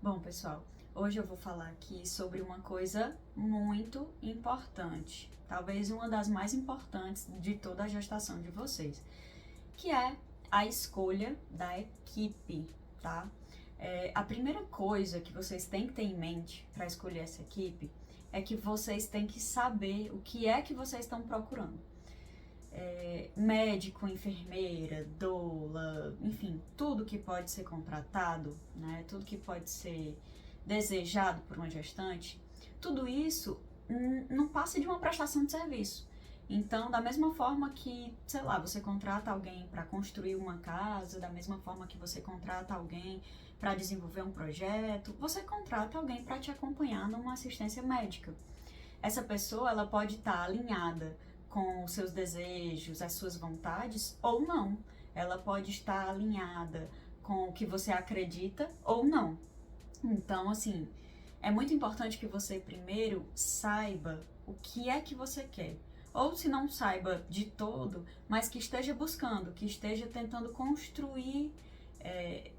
Bom, pessoal, hoje eu vou falar aqui sobre uma coisa muito importante, talvez uma das mais importantes de toda a gestação de vocês, que é a escolha da equipe, tá? A primeira coisa que vocês têm que ter em mente para escolher essa equipe é que vocês têm que saber o que é que vocês estão procurando. Médico, enfermeira, doula, enfim, tudo que pode ser contratado, né, tudo que pode ser desejado por uma gestante, tudo isso não passa de uma prestação de serviço. Então, da mesma forma que, sei lá, você contrata alguém para construir uma casa, da mesma forma que você contrata alguém para desenvolver um projeto, você contrata alguém para te acompanhar numa assistência médica. Essa pessoa, ela pode estar alinhada com os seus desejos, as suas vontades, ou não. Ela pode estar alinhada com o que você acredita ou não. Então, assim, é muito importante que você primeiro saiba o que é que você quer. Ou se não saiba de todo, mas que esteja buscando, que esteja tentando construir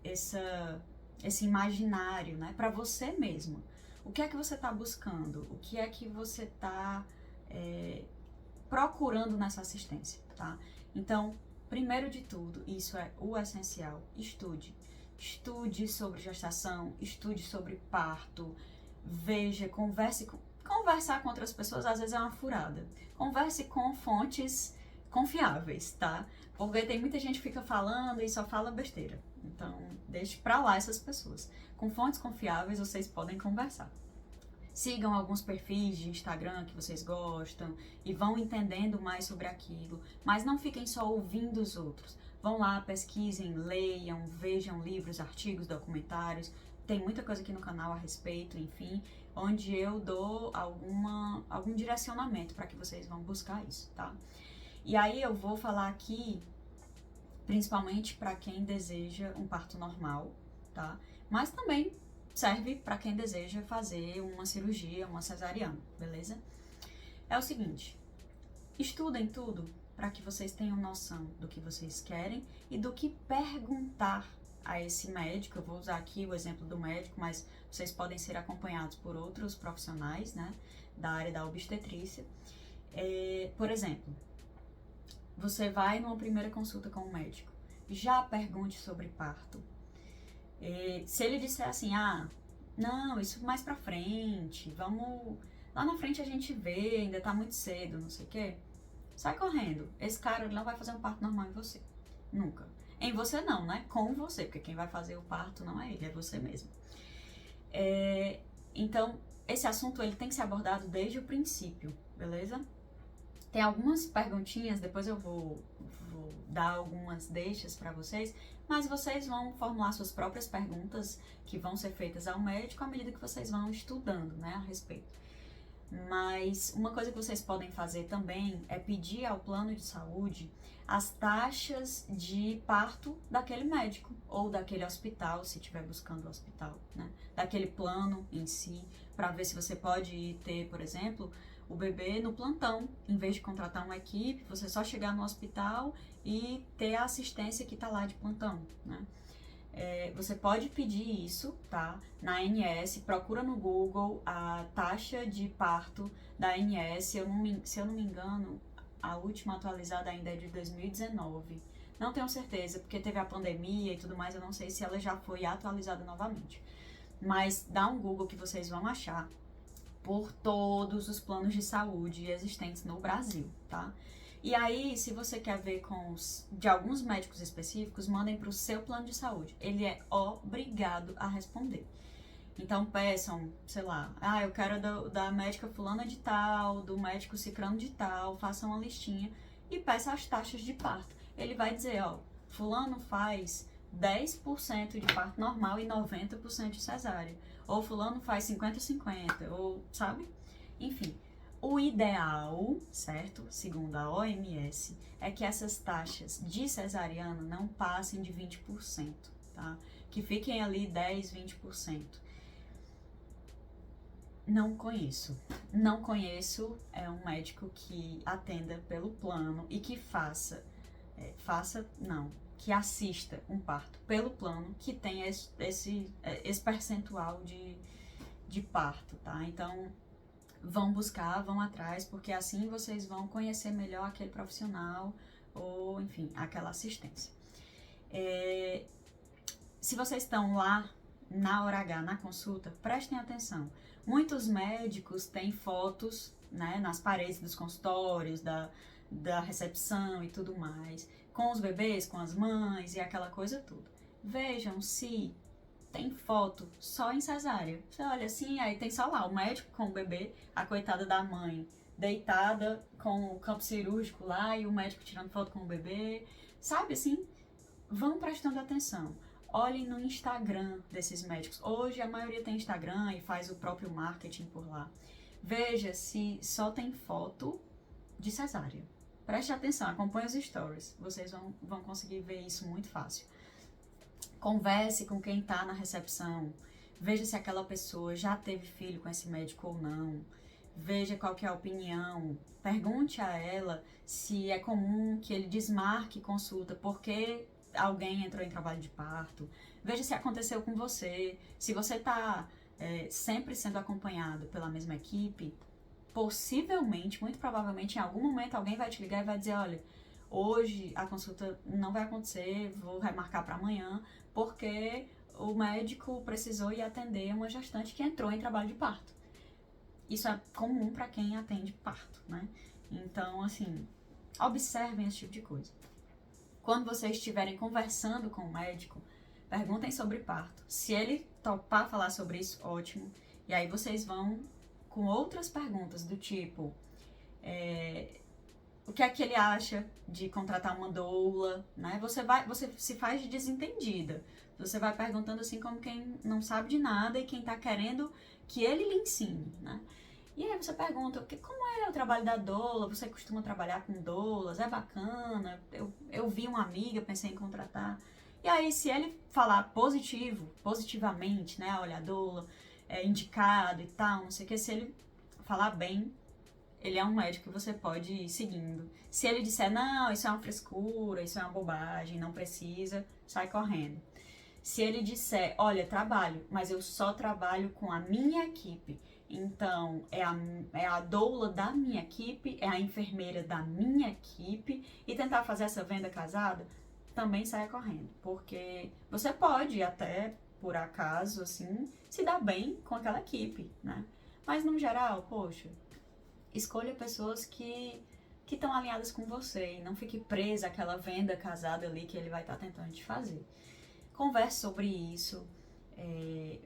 esse imaginário, né, para você mesmo. O que é que você está buscando? O que é que você está procurando nessa assistência, tá? Então, primeiro de tudo, isso é o essencial, estude. Estude sobre gestação, estude sobre parto, veja, conversar com outras pessoas às vezes é uma furada. Converse com fontes confiáveis, tá? Porque tem muita gente que fica falando e só fala besteira. Então, deixe pra lá essas pessoas. Com fontes confiáveis, vocês podem conversar. Sigam alguns perfis de Instagram que vocês gostam e vão entendendo mais sobre aquilo, mas não fiquem só ouvindo os outros. Vão lá, pesquisem, leiam, vejam livros, artigos, documentários. Tem muita coisa aqui no canal a respeito, enfim, onde eu dou algum direcionamento para que vocês vão buscar isso, tá? E aí eu vou falar aqui, principalmente para quem deseja um parto normal, tá? Mas também serve para quem deseja fazer uma cirurgia, uma cesariana, beleza? É o seguinte, estudem tudo para que vocês tenham noção do que vocês querem e do que perguntar a esse médico. Eu vou usar aqui o exemplo do médico, mas vocês podem ser acompanhados por outros profissionais, né, da área da obstetrícia. Por exemplo, você vai numa primeira consulta com o médico, já pergunte sobre parto. Se ele disser assim, não, isso mais pra frente, vamos, lá na frente a gente vê, ainda tá muito cedo, não sei o quê, sai correndo. Esse cara ele não vai fazer um parto normal em você, nunca. Em você não, né? Com você, porque quem vai fazer o parto não é ele, é você mesmo. Então, esse assunto ele tem que ser abordado desde o princípio, beleza? Tem algumas perguntinhas, depois eu vou dar algumas deixas para vocês, mas vocês vão formular suas próprias perguntas que vão ser feitas ao médico à medida que vocês vão estudando, né, a respeito. Mas uma coisa que vocês podem fazer também é pedir ao plano de saúde as taxas de parto daquele médico ou daquele hospital, se estiver buscando o hospital, né, daquele plano em si, para ver se você pode ter, por exemplo, o bebê no plantão, em vez de contratar uma equipe, você só chegar no hospital e ter a assistência que está lá de plantão, né? Você pode pedir isso, tá? Na ANS, procura no Google a taxa de parto da ANS, se eu não me engano, a última atualizada ainda é de 2019. Não tenho certeza, porque teve a pandemia e tudo mais, eu não sei se ela já foi atualizada novamente. Mas dá um Google que vocês vão achar por todos os planos de saúde existentes no Brasil, tá? E aí, se você quer ver de alguns médicos específicos, mandem para o seu plano de saúde. Ele é obrigado a responder. Então peçam, sei lá, eu quero da médica fulana de tal, do médico cicrano de tal, façam uma listinha e peça as taxas de parto. Ele vai dizer, fulano faz 10% de parto normal e 90% de cesárea. Ou fulano faz 50-50, ou sabe? Enfim, o ideal, certo? Segundo a OMS, é que essas taxas de cesariana não passem de 20%, tá? Que fiquem ali 10-20%. Não conheço. Não conheço um médico que atenda pelo plano e que que assista um parto pelo plano que tem esse percentual de parto, tá? Então, vão buscar, vão atrás, porque assim vocês vão conhecer melhor aquele profissional ou, enfim, aquela assistência. Se vocês estão lá na hora H, na consulta, prestem atenção. Muitos médicos têm fotos, né, nas paredes dos consultórios, da recepção e tudo mais, com os bebês, com as mães e aquela coisa toda. Vejam se tem foto só em cesárea. Você olha assim, aí tem só lá o médico com o bebê, a coitada da mãe deitada com o campo cirúrgico lá e o médico tirando foto com o bebê. Sabe assim? Vão prestando atenção. Olhem no Instagram desses médicos. Hoje a maioria tem Instagram e faz o próprio marketing por lá. Veja se só tem foto de cesárea. Preste atenção, acompanhe os stories. Vocês vão conseguir ver isso muito fácil. Converse com quem está na recepção. Veja se aquela pessoa já teve filho com esse médico ou não. Veja qual que é a opinião. Pergunte a ela se é comum que ele desmarque consulta porque alguém entrou em trabalho de parto. Veja se aconteceu com você. Se você está sempre sendo acompanhado pela mesma equipe, possivelmente, muito provavelmente, em algum momento alguém vai te ligar e vai dizer, olha, hoje a consulta não vai acontecer, vou remarcar para amanhã, porque o médico precisou ir atender uma gestante que entrou em trabalho de parto. Isso é comum para quem atende parto, né? Então, assim, observem esse tipo de coisa. Quando vocês estiverem conversando com o médico, perguntem sobre parto. Se ele topar falar sobre isso, ótimo. E aí vocês vão com outras perguntas do tipo, o que é que ele acha de contratar uma doula, né? Você se faz de desentendida. Você vai perguntando assim como quem não sabe de nada e quem tá querendo que ele lhe ensine, né? E aí você pergunta, como é o trabalho da doula? Você costuma trabalhar com doulas? É bacana? Eu vi uma amiga, pensei em contratar. E aí, se ele falar positivamente, né? Olha, a doula é indicado e tal, não sei o que. Se ele falar bem, ele é um médico que você pode ir seguindo. Se ele disser, não, isso é uma frescura, isso é uma bobagem, não precisa, sai correndo. Se ele disser, olha, trabalho, mas eu só trabalho com a minha equipe, então é a doula da minha equipe, é a enfermeira da minha equipe, e tentar fazer essa venda casada, também saia correndo, porque você pode até, por acaso, assim, se dar bem com aquela equipe, né? Mas, no geral, poxa, escolha pessoas que estão alinhadas com você e não fique presa àquela venda casada ali que ele vai estar tentando te fazer. Converse sobre isso,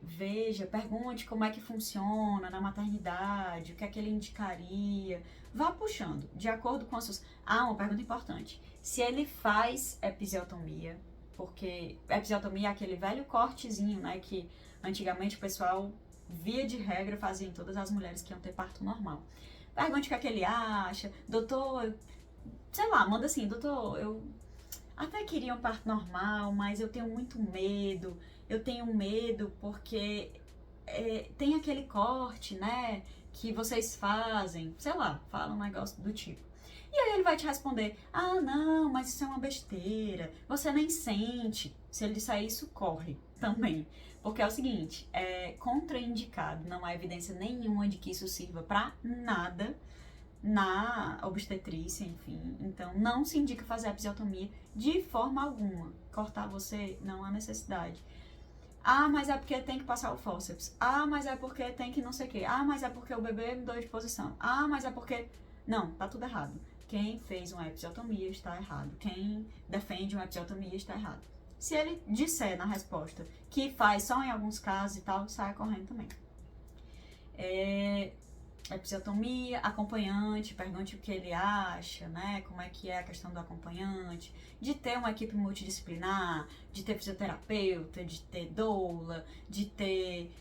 veja, pergunte como é que funciona na maternidade, o que é que ele indicaria, vá puxando, de acordo com as suas... uma pergunta importante, se ele faz episiotomia, porque episiotomia é aquele velho cortezinho, né, que antigamente o pessoal, via de regra, fazia em todas as mulheres que iam ter parto normal. Pergunte o que é que ele acha, doutor, sei lá, manda assim, doutor, eu até queria um parto normal, mas eu tenho muito medo, porque tem aquele corte, né, que vocês fazem, sei lá, fala um negócio do tipo. E aí ele vai te responder, não, mas isso é uma besteira, você nem sente. Se ele disser isso, corre também. Porque é o seguinte, é contraindicado, não há evidência nenhuma de que isso sirva pra nada na obstetrícia, enfim. Então, não se indica fazer a episiotomia de forma alguma. Cortar você, não há necessidade. Mas é porque tem que passar o fórceps. Mas é porque tem que não sei o quê. Mas é porque o bebê mudou de posição. Mas é porque... Não, tá tudo errado. Quem fez uma episiotomia está errado. Quem defende uma episiotomia está errado. Se ele disser na resposta que faz só em alguns casos e tal, saia correndo também. Episiotomia, acompanhante, pergunte o que ele acha, né? Como é que é a questão do acompanhante, de ter uma equipe multidisciplinar, de ter fisioterapeuta, de ter doula, de ter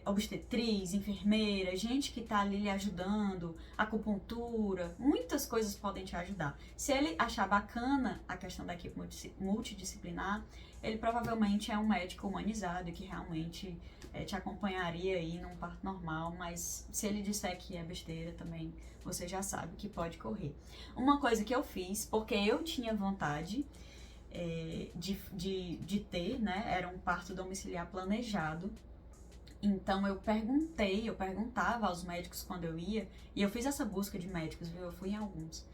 obstetriz, enfermeira, gente que tá ali lhe ajudando, acupuntura, muitas coisas podem te ajudar. Se ele achar bacana a questão da equipe multidisciplinar, ele provavelmente é um médico humanizado e que realmente te acompanharia aí num parto normal, mas se ele disser que é besteira também, você já sabe que pode correr. Uma coisa que eu fiz, porque eu tinha vontade, de ter, né? Era um parto domiciliar planejado. Então eu perguntava aos médicos quando eu ia, e eu fiz essa busca de médicos, viu? Eu fui em alguns.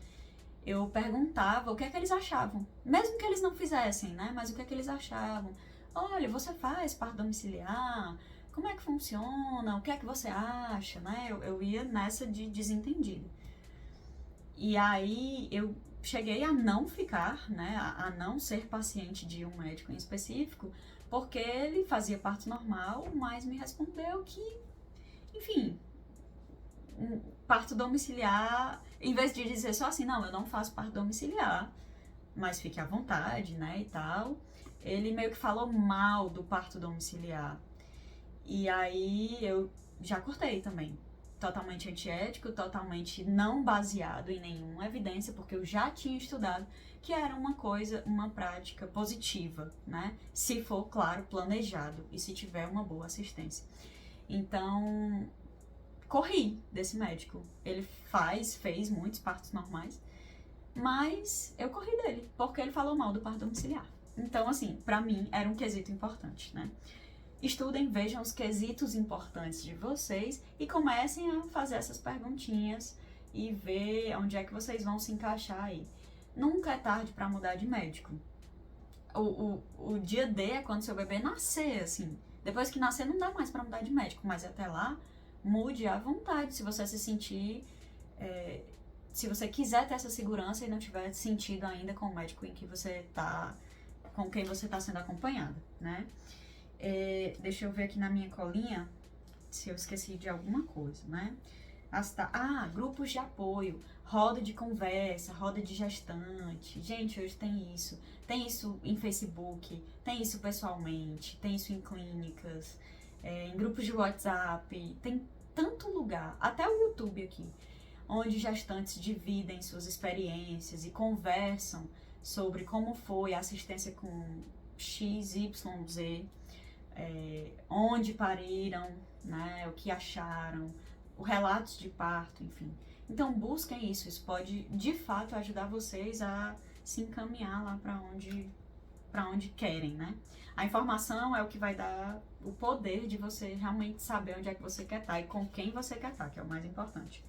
Eu perguntava o que é que eles achavam, mesmo que eles não fizessem, né? Mas o que é que eles achavam? Olha, você faz parto domiciliar? Como é que funciona? O que é que você acha, né? Eu ia nessa de desentendido. E aí eu cheguei a não ficar, né? A não ser paciente de um médico em específico, porque ele fazia parto normal, mas me respondeu que, enfim, parto domiciliar, em vez de dizer só assim, não, eu não faço parto domiciliar, mas fique à vontade, né, e tal, ele meio que falou mal do parto domiciliar. E aí eu já cortei também. Totalmente antiético, totalmente não baseado em nenhuma evidência, porque eu já tinha estudado que era uma coisa, uma prática positiva, né? Se for, claro, planejado e se tiver uma boa assistência. Então, corri desse médico. Ele fez muitos partos normais, mas eu corri dele, porque ele falou mal do parto domiciliar. Então, assim, pra mim era um quesito importante, né? Estudem, vejam os quesitos importantes de vocês e comecem a fazer essas perguntinhas e ver onde é que vocês vão se encaixar aí. Nunca é tarde para mudar de médico. O dia D é quando seu bebê nascer, assim. Depois que nascer não dá mais para mudar de médico, mas até lá, mude à vontade. Se você se sentir... se você quiser ter essa segurança e não tiver sentido ainda com o médico em que você tá... com quem você está sendo acompanhada, né? Deixa eu ver aqui na minha colinha se eu esqueci de alguma coisa, né? Grupos de apoio, roda de conversa, roda de gestante. Gente, hoje tem isso. Tem isso em Facebook, tem isso pessoalmente, tem isso em clínicas, em grupos de WhatsApp. Tem tanto lugar, até o YouTube aqui, onde gestantes dividem suas experiências e conversam sobre como foi a assistência com XYZ. Onde pariram, né, o que acharam, os relatos de parto, enfim. Então busquem isso, isso pode de fato ajudar vocês a se encaminhar lá para onde querem, né? A informação é o que vai dar o poder de você realmente saber onde é que você quer estar e com quem você quer estar, que é o mais importante.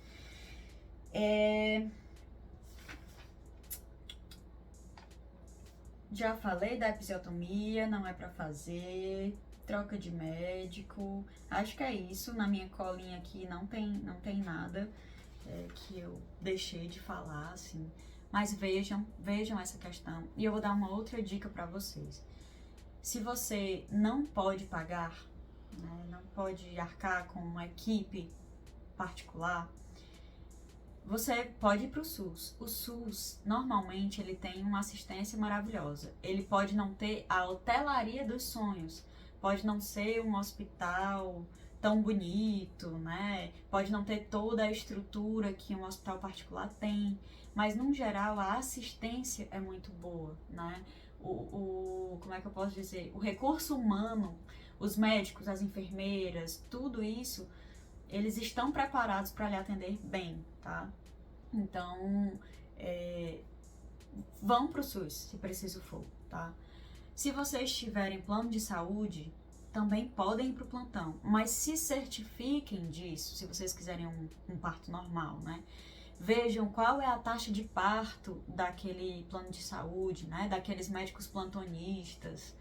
Já falei da episiotomia, não é para fazer. Troca de médico, acho que é isso. Na minha colinha aqui não tem nada que eu deixei de falar, assim. Mas vejam essa questão. E eu vou dar uma outra dica para vocês. Se você não pode pagar, né, não pode arcar com uma equipe particular, você pode ir para o SUS. O SUS, normalmente, ele tem uma assistência maravilhosa. Ele pode não ter a hotelaria dos sonhos, pode não ser um hospital tão bonito, né? Pode não ter toda a estrutura que um hospital particular tem, mas, no geral, a assistência é muito boa, né? Como é que eu posso dizer? O recurso humano, os médicos, as enfermeiras, tudo isso, eles estão preparados para lhe atender bem, tá? Então, vão pro SUS, se preciso for, tá? Se vocês tiverem plano de saúde, também podem ir pro plantão, mas se certifiquem disso, se vocês quiserem um parto normal, né? Vejam qual é a taxa de parto daquele plano de saúde, né? Daqueles médicos plantonistas.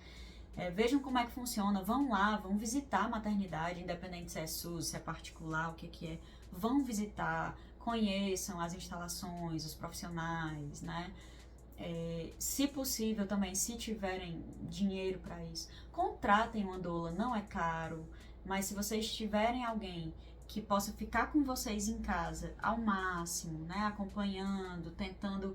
Vejam como é que funciona, vão lá, vão visitar a maternidade, independente se é SUS, se é particular, o que é. Vão visitar, conheçam as instalações, os profissionais, né? Se possível também, se tiverem dinheiro para isso, contratem uma doula, não é caro, mas se vocês tiverem alguém que possa ficar com vocês em casa ao máximo, né? Acompanhando, tentando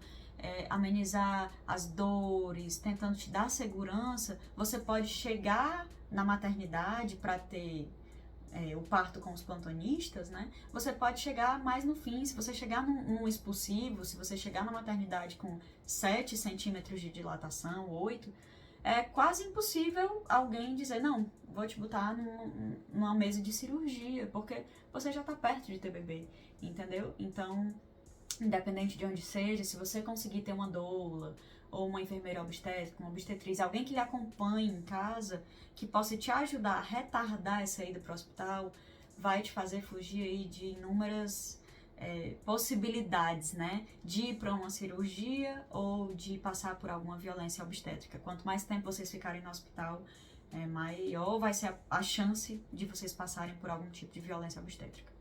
amenizar as dores, tentando te dar segurança, você pode chegar na maternidade para ter o parto com os plantonistas, né? Você pode chegar mais no fim, se você chegar num expulsivo, se você chegar na maternidade com 7 centímetros de dilatação, 8, é quase impossível alguém dizer, não, vou te botar numa mesa de cirurgia, porque você já tá perto de ter bebê, entendeu? Então, independente de onde seja, se você conseguir ter uma doula, ou uma enfermeira obstétrica, uma obstetriz, alguém que lhe acompanhe em casa, que possa te ajudar a retardar essa ida para o hospital, vai te fazer fugir aí de inúmeras possibilidades, né, de ir para uma cirurgia ou de passar por alguma violência obstétrica. Quanto mais tempo vocês ficarem no hospital, maior vai ser a chance de vocês passarem por algum tipo de violência obstétrica.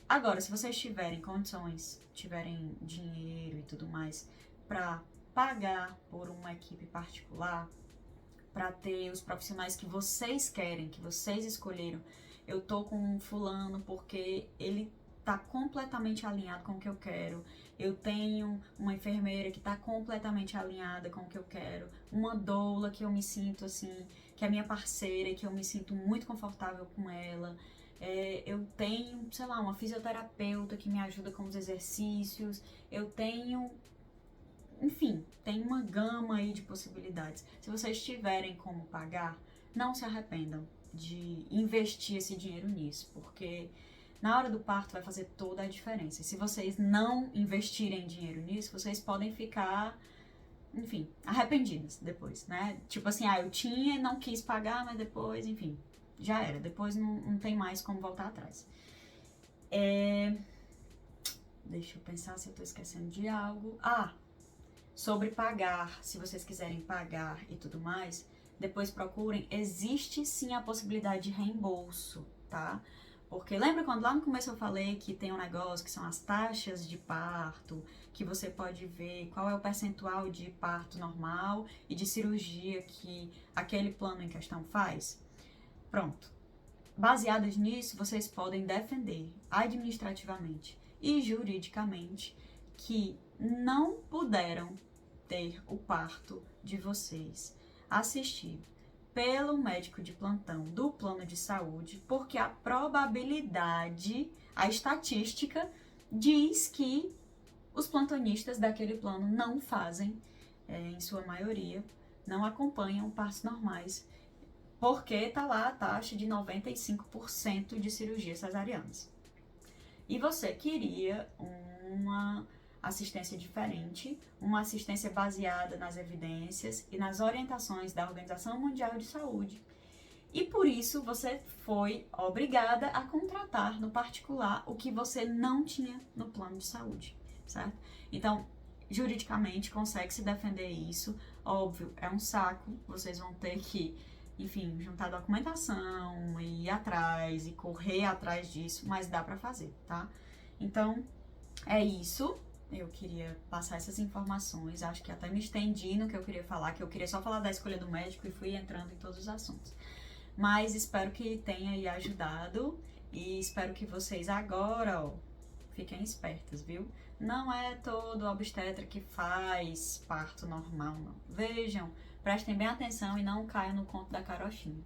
Agora, se vocês tiverem condições, tiverem dinheiro e tudo mais, para pagar por uma equipe particular, para ter os profissionais que vocês querem, que vocês escolheram, eu tô com um fulano porque ele tá completamente alinhado com o que eu quero, eu tenho uma enfermeira que tá completamente alinhada com o que eu quero, uma doula que eu me sinto assim, que é minha parceira e que eu me sinto muito confortável com ela, eu tenho, sei lá, uma fisioterapeuta que me ajuda com os exercícios, eu tenho, enfim, tem uma gama aí de possibilidades. Se vocês tiverem como pagar, não se arrependam de investir esse dinheiro nisso, porque na hora do parto vai fazer toda a diferença. E se vocês não investirem dinheiro nisso, vocês podem ficar, enfim, arrependidos depois, né? Tipo assim, eu tinha e não quis pagar, mas depois, enfim, já era. Depois não tem mais como voltar atrás. Deixa eu pensar se eu tô esquecendo de algo. Sobre pagar, se vocês quiserem pagar e tudo mais, depois procurem. Existe sim a possibilidade de reembolso, tá? Porque lembra quando lá no começo eu falei que tem um negócio que são as taxas de parto, que você pode ver qual é o percentual de parto normal e de cirurgia que aquele plano em questão faz? Pronto. Baseadas nisso, vocês podem defender administrativamente e juridicamente que não puderam ter o parto de vocês assistido pelo médico de plantão do plano de saúde, porque a probabilidade, a estatística diz que os plantonistas daquele plano não fazem, em sua maioria, não acompanham partos normais, porque tá lá a taxa de 95% de cirurgias cesarianas. E você queria uma assistência diferente, uma assistência baseada nas evidências e nas orientações da Organização Mundial de Saúde. E por isso você foi obrigada a contratar no particular o que você não tinha no plano de saúde, certo? Então, juridicamente consegue se defender isso. Óbvio, é um saco, vocês vão ter que, enfim, juntar documentação, ir atrás e correr atrás disso, mas dá pra fazer, tá? Então, é isso. Eu queria passar essas informações, acho que até me estendi no que eu queria falar, que eu queria só falar da escolha do médico e fui entrando em todos os assuntos. Mas espero que tenha aí ajudado e espero que vocês agora, fiquem espertas, viu? Não é todo obstetra que faz parto normal, não. Vejam, prestem bem atenção e não caiam no conto da carochinha.